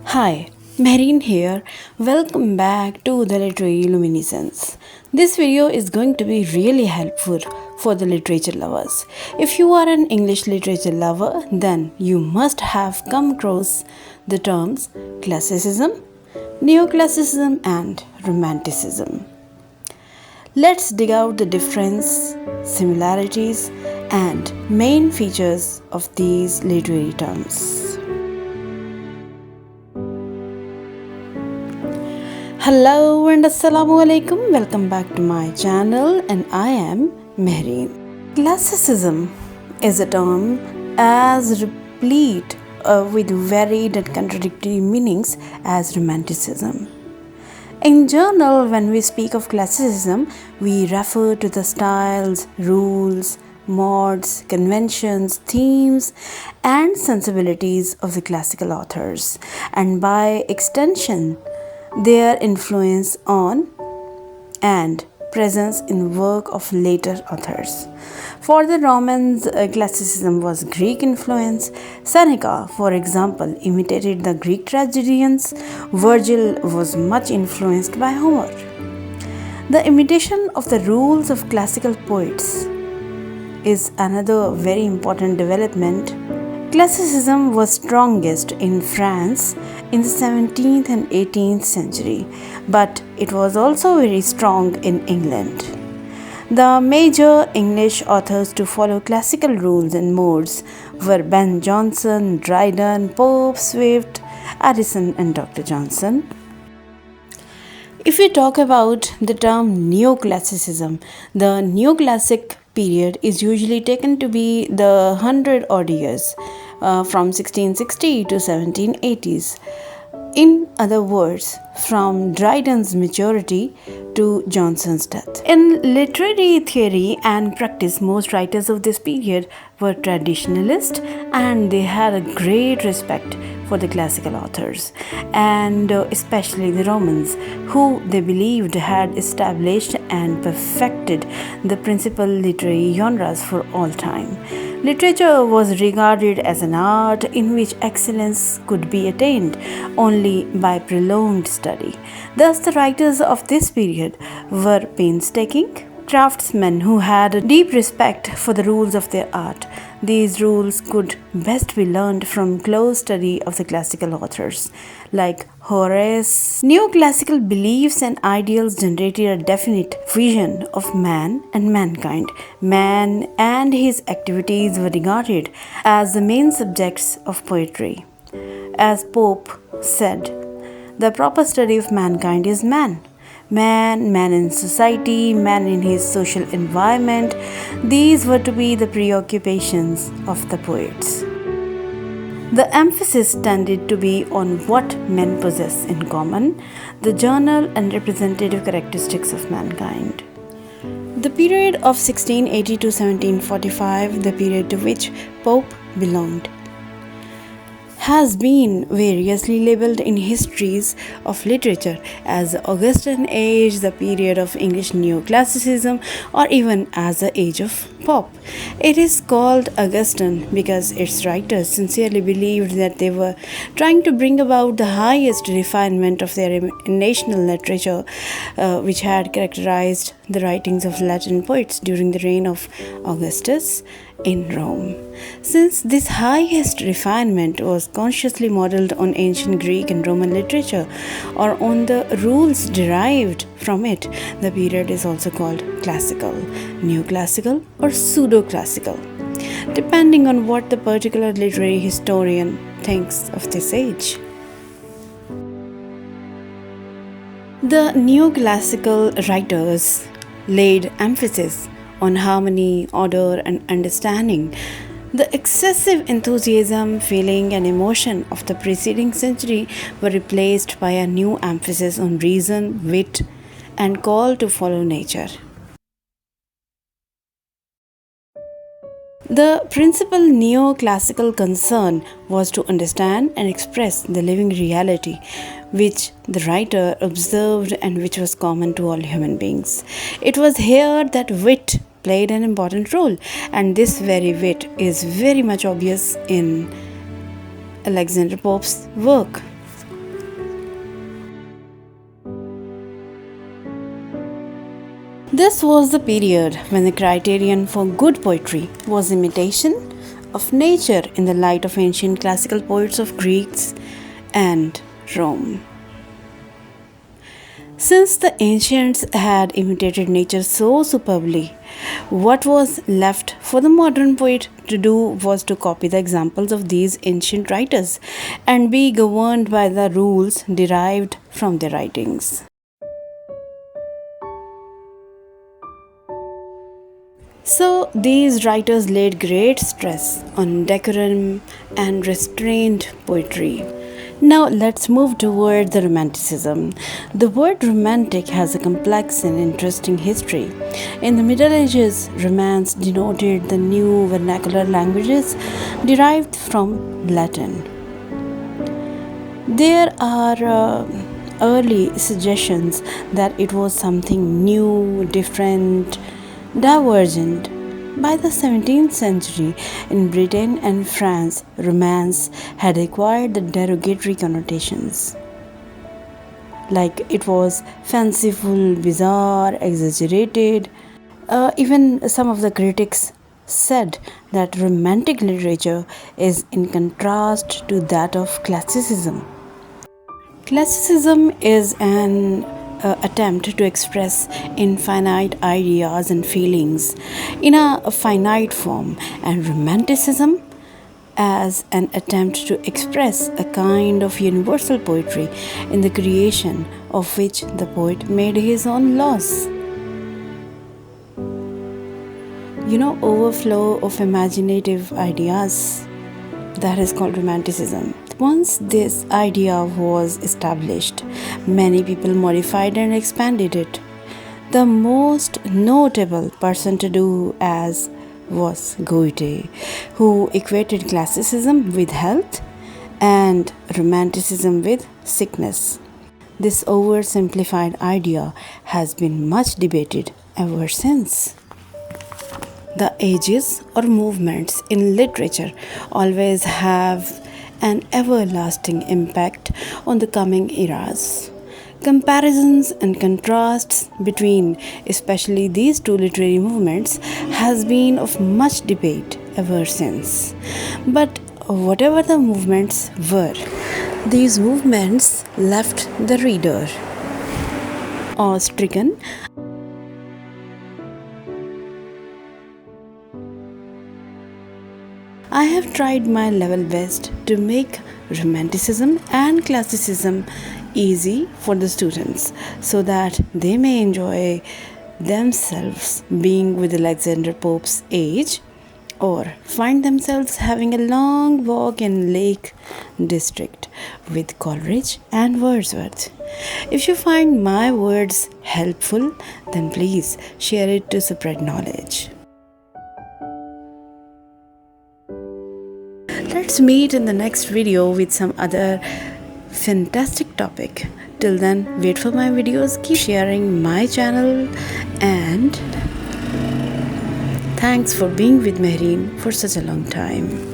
Hi, Marine here. Welcome back to the Literary Luminescence. This video is going to be really helpful for the literature lovers. If you are an English literature lover, then you must have come across the terms Classicism, Neoclassicism, and Romanticism. Let's dig out the difference, similarities, and main features of these literary terms. Hello and Assalamu alaikum. Welcome back to my channel, and I am Mehreen. Classicism is a term as replete with varied and contradictory meanings as Romanticism. In general, when we speak of classicism, we refer to the styles, rules, modes, conventions, themes, and sensibilities of the classical authors, and by extension, their influence on and presence in work of later authors. For the Romans, classicism was Greek influence. Seneca, for example, imitated the Greek tragedians. Virgil was much influenced by Homer. The imitation of the rules of classical poets is another very important development. Classicism was strongest in France in the 17th and 18th century, but it was also very strong in England. The major English authors to follow classical rules and modes were Ben Jonson, Dryden, Pope, Swift, Addison, and Dr. Johnson. If we talk about the term neoclassicism, the neoclassic period is usually taken to be the 100 odd years from 1660 to 1780s. In other words, from Dryden's maturity to Johnson's death. In literary theory and practice, most writers of this period were traditionalists, and they had a great respect for the classical authors, and especially the Romans, who they believed had established and perfected the principal literary genres for all time. Literature was regarded as an art in which excellence could be attained only by prolonged study. Thus, the writers of this period were painstaking craftsmen who had a deep respect for the rules of their art. These rules could best be learned from close study of the classical authors like Horace. Neoclassical beliefs and ideals generated a definite vision of man and mankind. Man and his activities were regarded as the main subjects of poetry. As Pope said, the proper study of mankind is man. Man in society, man in his social environment. These were to be the preoccupations of the poets. The emphasis tended to be on what men possess in common, the general and representative characteristics of mankind. The period of 1680 to 1745, the period to which Pope belonged, has been variously labeled in histories of literature as the Augustan Age, the period of English neoclassicism, or even as the Age of Pope. It is called Augustan because its writers sincerely believed that they were trying to bring about the highest refinement of their national literature, which had characterized the writings of Latin poets during the reign of Augustus in Rome. Since this highest refinement was consciously modeled on ancient Greek and Roman literature or on the rules derived from it, the period is also called classical, neoclassical, or pseudo-classical, depending on what the particular literary historian thinks of this age. The neoclassical writers laid emphasis on harmony, order, and understanding. The excessive enthusiasm, feeling, and emotion of the preceding century were replaced by a new emphasis on reason, wit, and call to follow nature. The principal neoclassical concern was to understand and express the living reality which the writer observed and which was common to all human beings. It was here that wit played an important role, and this very wit is very much obvious in Alexander Pope's work. This was the period when the criterion for good poetry was imitation of nature in the light of ancient classical poets of Greece and Rome. Since the ancients had imitated nature so superbly, what was left for the modern poet to do was to copy the examples of these ancient writers and be governed by the rules derived from their writings. So, these writers laid great stress on decorum and restrained poetry. Now, let's move toward the Romanticism. The word romantic has a complex and interesting history. In the Middle Ages, romance denoted the new vernacular languages derived from Latin. There are early suggestions that it was something new, different, divergent. By the 17th century, in Britain and France, romance had acquired the derogatory connotations. Like it was fanciful, bizarre, exaggerated. Even some of the critics said that romantic literature is in contrast to that of classicism. Classicism is an attempt to express infinite ideas and feelings in a finite form, and Romanticism as an attempt to express a kind of universal poetry in the creation of which the poet made his own laws. Overflow of imaginative ideas. That is called Romanticism. Once this idea was established, many people modified and expanded it. The most notable person to do as was Goethe, who equated classicism with health and romanticism with sickness. This oversimplified idea has been much debated ever since. The ages or movements in literature always have an everlasting impact on the coming eras. Comparisons and contrasts between especially these two literary movements has been of much debate ever since. But whatever the movements were, these movements left the reader awe-stricken. I have tried my level best to make Romanticism and Classicism easy for the students so that they may enjoy themselves being with Alexander Pope's age or find themselves having a long walk in Lake District with Coleridge and Wordsworth. If you find my words helpful, then please share it to spread knowledge. Let's meet in the next video with some other fantastic topic. Till then, wait for my videos, keep sharing my channel, and thanks for being with Mehreen for such a long time.